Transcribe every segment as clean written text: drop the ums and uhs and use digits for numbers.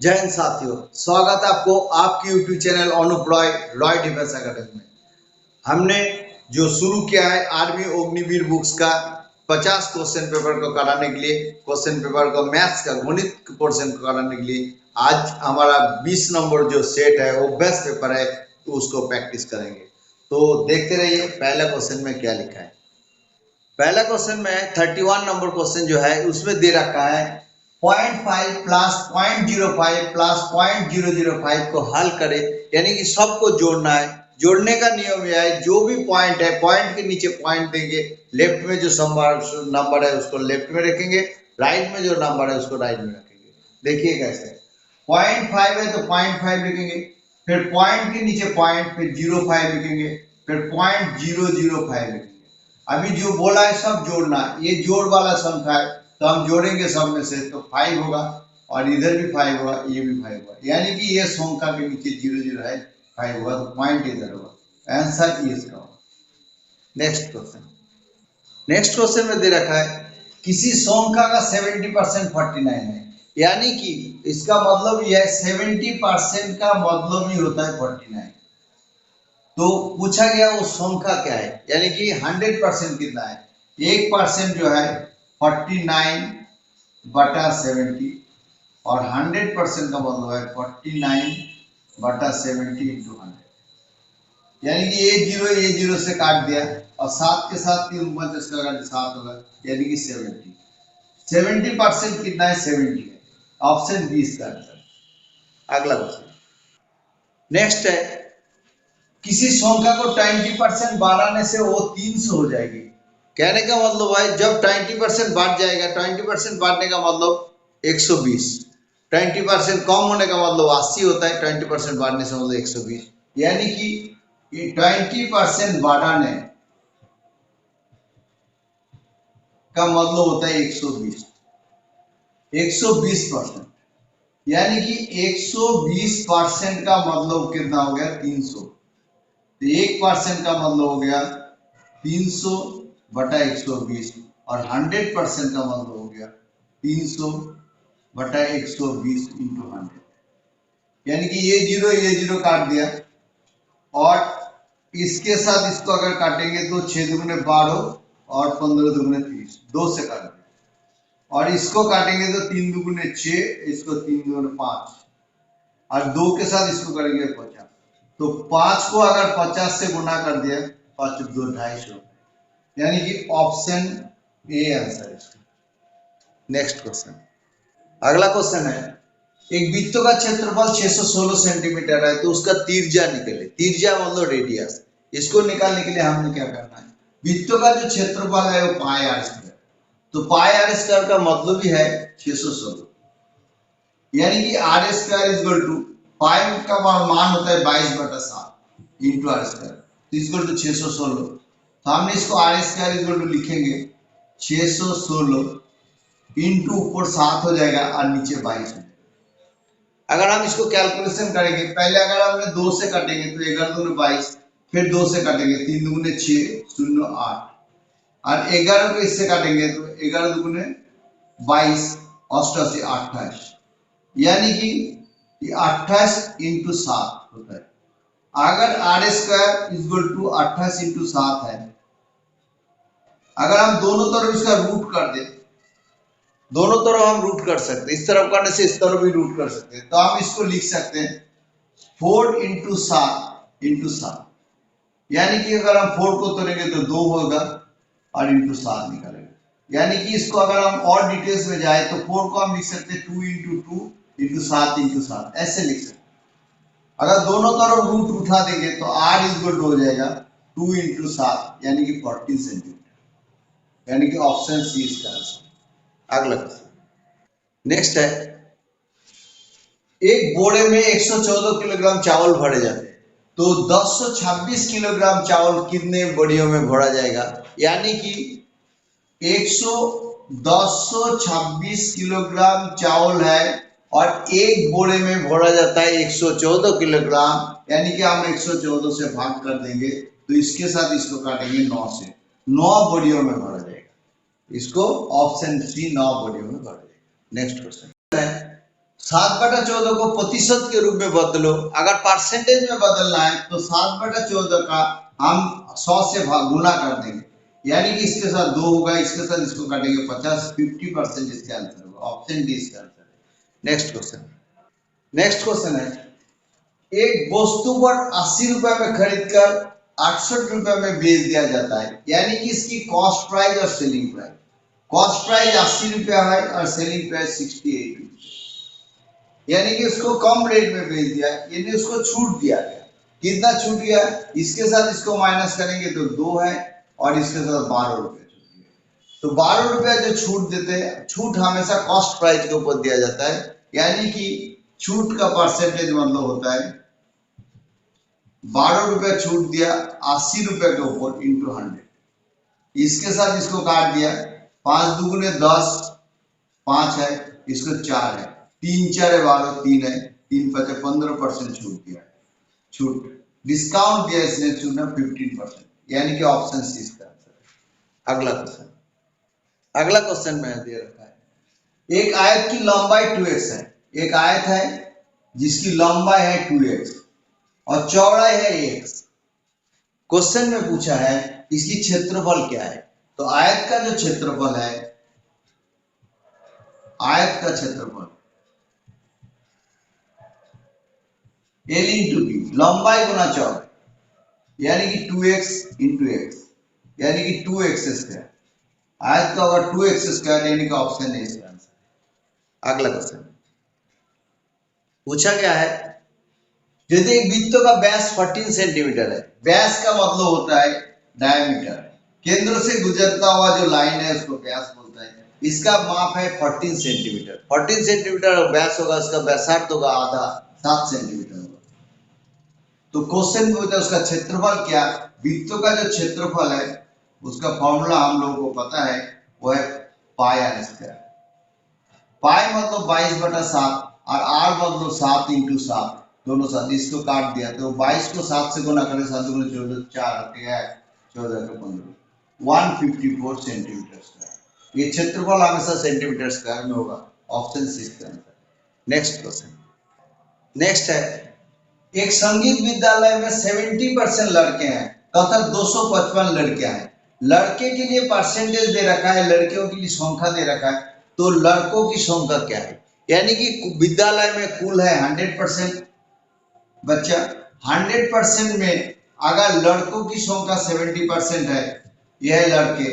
जय हिंद साथियों, स्वागत है आपको आपकी YouTube channel Anup Roy Roy defence academy में। हमने जो शुरू किया है आर्मी अग्निवीर बुक्स का 50 क्वेश्चन पेपर को कराने के लिए, क्वेश्चन पेपर को मैथ्स का गणित पोर्शन को कराने के लिए आज हमारा 20 नंबर जो सेट है वो बेस्ट पेपर है, तो उसको प्रैक्टिस करेंगे। तो देखते रहिए पहला क्वेश्चन में क्या लिखा है। पहला क्वेश्चन में 31 नंबर क्वेश्चन जो है उसमें दे रखा है 0.5 प्लस 0.05 प्लस 0.005 को हल करें, यानी कि सबको जोड़ना है। जोड़ने का नियम यह है, जो भी पॉइंट है पॉइंट के नीचे पॉइंट देंगे, लेफ्ट में जो नंबर है उसको लेफ्ट में रखेंगे, राइट में जो नंबर है उसको राइट में रखेंगे। देखिए कैसे 0.5 है तो 0.5 लिखेंगे, फिर पॉइंट के नीचे पॉइंट, फिर 0.5 लिखेंगे, फिर 0.005 लिखेंगे। अभी जो बोला है सब जोड़ना, ये जोड़ वाला संख्या है तो हम जोड़ेंगे सब में से, तो 5 होगा और इधर भी 5 होगा, ये भी 5 होगा, यानी कि ये संख्या के नीचे 0 है 5 होगा, तो पॉइंट इधर होगा। आंसर ये इसका होगा। नेक्स्ट क्वेश्चन में दे रखा है किसी संख्या का 70% 49 है, यानी कि इसका मतलब यह है 70% का मतलब ही होता है 49। तो पूछा गया वो संख्या क्या है, यानी कि 100% कितना है। 1% जो है 49 बटा 70 और 100% का मतलब है 49 बटा 70 इंटू 100, यानी कि ये जीरो से काट दिया और 7 के साथ 3 ऊपर इसका काट 7 होगा, यानी कि 70। 70% कितना है, 70 है। ऑप्शन 20 का आंसर। अगला क्वेश्चन नेक्स्ट है किसी संख्या को 20% बढ़ाने से वो 300 हो जाएगी। कहने का मतलब है जब 20% बढ़ जाएगा, 20% बढ़ने का मतलब 120, 20% कम होने का मतलब 80 होता है, 20% बढ़ने से मतलब 120, यानी कि ये 20% बढ़ाने का मतलब होता है 120, 120%, यानी कि 120% का मतलब कितना हो गया, 300। तो 1% का मतलब हो गया 300 बटा 120 और 100% का मतलब हो गया 300 बटा 120 इंटू 100, यानी कि ये जीरो काट दिया और इसके साथ इसको अगर काटेंगे तो 6 दुगुने 12 और 15 दुगुने 30, 2 से काट दिया, और इसको काटेंगे तो 3 दुगुने 6, इसको 3 दुगुने 5 और 2 के साथ इसको करेंगे 50, तो 5 को अगर 50 से गुना कर दिया 5 2 250, यानी कि ऑप्शन ए आंसर है। नेक्स्ट क्वेश्चन, अगला क्वेश्चन है एक वृत्त का क्षेत्रफल 616 सेंटीमीटर है, तो उसका तिर्ज्या निकले। तिर्ज्या मतलब रेडियस, इसको निकालने के लिए हमने क्या करना है, वृत्त का जो क्षेत्रफल है वो पाई आर स्क्वायर, तो पाई आर स्क्वायर का मतलब ही है 616, यानी कि r square is equal to pi का मान होता है 22/7 into r square equal to 616, तो हमने इसको आर स्क्वायर इक्वल टू लिखेंगे 616 इंटू ऊपर 7 हो जाएगा और नीचे 22 हो जाएगा। अगर हम इसको कैलकुलेशन करेंगे, पहले अगर हमने 2 से काटेंगे तो 11 दूनी 22, फिर 2 से काटेंगे 3 दूनी 6 0 8 और 11 को इससे काटेंगे तो 11 दूनी 22 88 28, यानी कि 28 इंटू 7 होता है। अगर R square equal to 28 into 7 है, अगर हम दोनों तरफ इसका रूट कर दें, दोनों तरफ हम रूट कर सकते हैं, इस तरफ करने से इस तरफ भी रूट कर सकते हैं, तो हम इसको लिख सकते हैं 4 इंटू 7 इंटू 7, यानी कि अगर हम 4 को तोड़ेंगे तो 2 होगा और इंटू 7 निकालेंगे, यानी कि इसको अगर हम और डिटेल्स में जाए तो 4 को हम लिख सकते हैं 2 इंटू 2 इंटू 7 इंटू 7, ऐसे लिख सकते हैं। अगर दोनों तरफ रूट उठा देंगे तो r इक्वल हो जाएगा 2 इंटू 7, यानी कि 14 सेंटीमीटर, यानी कि ऑप्शन सी इसका आंसर। अगला क्वेश्चन नेक्स्ट है एक बोरे में 114 किलोग्राम चावल भरे जाते हैं, तो 1026 किलोग्राम चावल कितने बोरियों में भरा जाएगा, यानी कि 1026 किलोग्राम चावल है और एक बोरे में भरा जाता है 114 किलोग्राम, यानी कि हम 114 से भाग कर देंगे तो इसके साथ इसको काटेंगे 9 से, 9 बोरियों में भरा जाएगा, इसको ऑप्शन सी 9 बोरियों में भरा जाएगा। नेक्स्ट क्वेश्चन है 7/14 को प्रतिशत के रूप में बदलो। अगर परसेंटेज में बदलना है तो 7/14 का हम 100 से गुना कर देंगे, यानी कि इसके साथ 2 होगा, इसके साथ इसको काटेंगे 50, 50% इसका आंसर होगा। ऑप्शन डी इसका आंसर है। नेक्स्ट क्वेश्चन है, एक वस्तु पर 80 रुपए में खरीदकर 68 रुपए में बेच दिया जाता है, यानी कि इसकी कॉस्ट प्राइस और सेलिंग प्राइस। कॉस्ट प्राइस 80 रुपया है और सेलिंग प्राइस 68 रुपये, यानी कि उसको कम रेट में बेच दिया, यानी उसको छूट दिया गया। कितना छूट गया? इसके साथ इसको माइनस करेंगे तो 2 है और इसके साथ 12 रुपये छूट गया। तो 12 रुपया जो छूट देते हैं, छूट हमेशा कॉस्ट प्राइस के ऊपर दिया जाता है, यानी कि छूट का परसेंटेज मतलब होता है 12 रुपया छूट दिया 80 रुपए के ऊपर इंटू 100। इसके साथ इसको काट दिया, 5 दूगुने 10, 5 है, इसको 4 है, 3 4 12, 3 है, 3 5 15% छूट दिया, छूट डिस्काउंट दिया इसने, छूट ना 15%, यानी कि ऑप्शन सी इसका आंसर है। अगला क्वेश्चन मैंने दे रखा है, एक आयत की लंबाई 2x है। एक आयत है जिसकी लंबाई है 2x और चौड़ाई है x। क्वेश्चन में पूछा है इसकी क्षेत्रफल क्या है। तो आयत का जो क्षेत्रफल है, आयत का क्षेत्रफल L इंटू डी, लंबाई गुना चौड़ाई, यानी कि 2x इंटू x, यानी कि 2x स्क्वायर। आयत का होगा 2x स्क्वायर, यानी कि ऑप्शन ए इसका आंसर। अगला क्वेश्चन पूछा गया है, यदि एक वृत्त का व्यास 14 सेंटीमीटर है, व्यास का मतलब होता है डायमीटर, केंद्र से गुजरता हुआ जो लाइन है उसको व्यास बोलता है। इसका माप है 14 सेंटीमीटर। 14 सेंटीमीटर व्यास होगा, इसका व्यासार्ध होगा आधा, 7 सेंटीमीटर होगा। तो क्वेश्चन में होता है उसका क्षेत्रफल क्या। वृत्तों का जो क्षेत्रफल है उसका फॉर्मूला हम लोगों को पता है, वो है पाई आर स्क्वायर। पाई मतलब 22/7 और आर मतलब 7 इंटू 7, दोनों साथ, इसको काट दिया तो 22 को 7 से गुना करें, 7 गुना 14, 4 है 14 का 15, 154 सेंटीमीटर स्क्वायर। ये क्षेत्रफल हमेशा सेंटीमीटर स्क्वायर में होगा। ऑप्शन सी इसका आंसर। नेक्स्ट है, एक संगीत विद्यालय में 70% लड़के हैं तथा 255 लड़कियां हैं। लड़के के लिए परसेंटेज दे रखा है, लड़कियों के लिए संख्या दे रखा है, तो लड़कों की संख्या क्या है। यानी कि विद्यालय में कुल है 100% बच्चा, 100% में अगर लड़कों की संख्या 70% है, यह लड़के,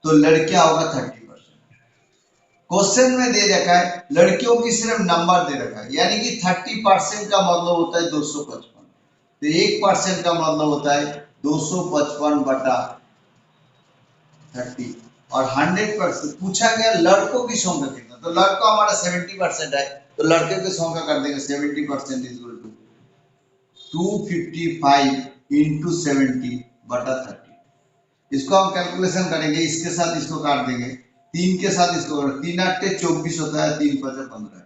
तो लड़कियां होगा 30%। क्वेश्चन में दे रखा है लड़कियों की सिर्फ नंबर दे रखा है, यानी कि 30% का मतलब होता है 255, तो 1% का मतलब होता है 255/30। और 100% पूछा गया लड़कों की संख्या कितना, तो लड़का हमारा 70% है, तो लड़के की संख्या कर देंगे 70% इज इक्वल टू 255 इंटू 70/30। इसको हम कैलकुलेशन करेंगे, इसके साथ इसको काट देंगे, 3 के साथ इसको, 3 8 24 होता है, 3 5 15,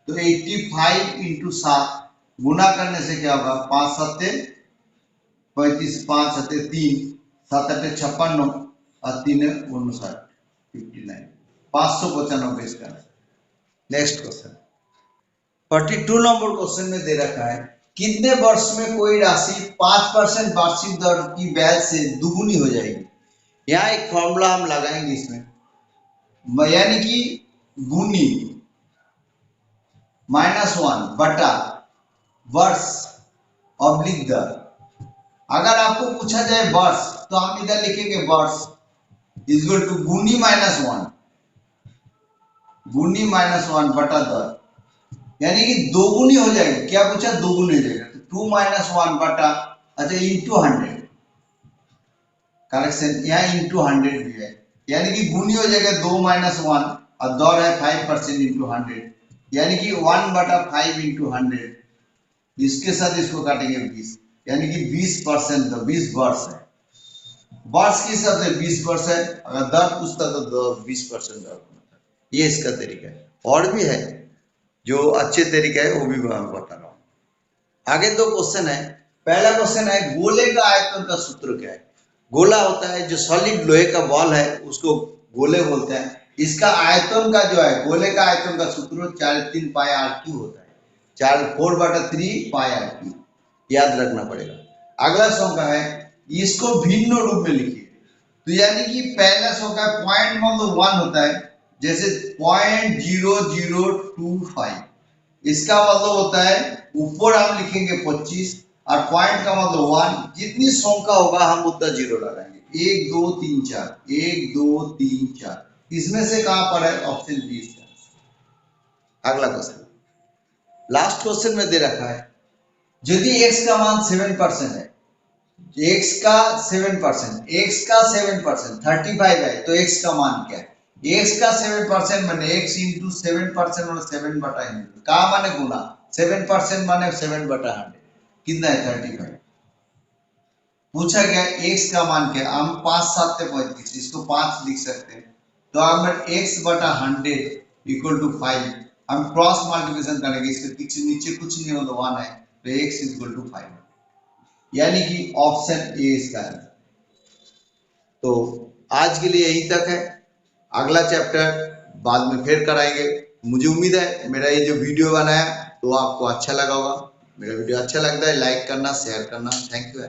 तो 85 इंटू 7 गुना करने से क्या होगा, 5 7 35, 5 7 3, 7 8 56 और 3 59, 59, 595 इसका। नेक्स्ट क्वेश्चन 42 नंबर क्वेश्चन में दे रखा है, कितने वर्ष में कोई राशि 5% वार्षिक दर की ब्याज से दुगुनी हो जाएगी। यहाँ एक फॉर्मूला हम लगाएंगे इसमें, यानी कि गुनी -1 बटा वर्ष ऑब्लिक दर। अगर आपको पूछा जाए वर्ष, तो हम इधर लिखेंगे वर्ष इज इक्वल टू गुनी -1, गुनी -1 बटा दर, यानी कि दोगुनी हो जाएगी। क्या पूछा, दोगुनी हो जाएगा, तो 2 - 1 बटा, अच्छा इंटू 100, करेक्शन यहाँ इंटू 100 भी है, यानी कि गुनी हो जाएगा 2 - 1 और दर है 5% इंटू 100, यानी कि 1/5 इंटू 100। इसके साथ इसको काटेंगे 20, यानी कि 20%, तो 20 वर्ष है। वर्ष के हिसाब से 20 वर्ष है, अगर दर पूछता तो 20% दर। ये इसका तरीका है, और भी है जो अच्छे तरीका है, वो भी मैं बता रहा हूँ। आगे 2 क्वेश्चन है। पहला क्वेश्चन है, गोले का आयतन का सूत्र क्या है। गोला होता है जो सॉलिड लोहे का बॉल है, उसको गोले बोलते हैं। इसका आयतन का जो है गोले का आयतन का सूत्र 4 पाई आर क्यू होता है, 4/3 पाई आर क्यू, याद रखना पड़ेगा। अगला संख्या है, इसको भिन्न रूप में लिखिए। तो यानी कि पहला संख्या पॉइंट मतलब 1 होता है, जैसे 0.0025, इसका मतलब होता है ऊपर हम लिखेंगे 25 और पॉइंट का मतलब 1, जितनी संख्या होगा हम उतना जीरो लगाएंगे। 1 2 3 4, 1 2 3 4, इसमें से कहां पर है? Option B. अगला क्वेश्चन, लास्ट क्वेश्चन में दे रखा है, यदि x का मान 7% है, x का 7%, x का 7%, 35 है, तो x का मान क्या है? x का 7% माने x इंटू 7% माने 7/100, का माने गुना 7% माने 7/100, कितना है? 35। पूछा गया x का मान क्या है? हम 5 7 35, इसको 5 लिख सकते हैं। तो अगर x/100 इक्वल टू 5, हम क्रॉस मल्टीप्लिकेशन करेंगे, इसके पीछे नीचे कुछ नहीं होगा, 1 है, तो x इक्वल टू 5, यानी कि ऑप्शन ए इसका है। तो आज के लिए यही तक है, अगला चैप्टर बाद में फिर कराएंगे। मुझे उम्मीद है मेरा ये जो वीडियो बनाया तो आपको अच्छा लगा होगा। मेरा वीडियो अच्छा लगता है लाइक करना, शेयर करना। Thank you.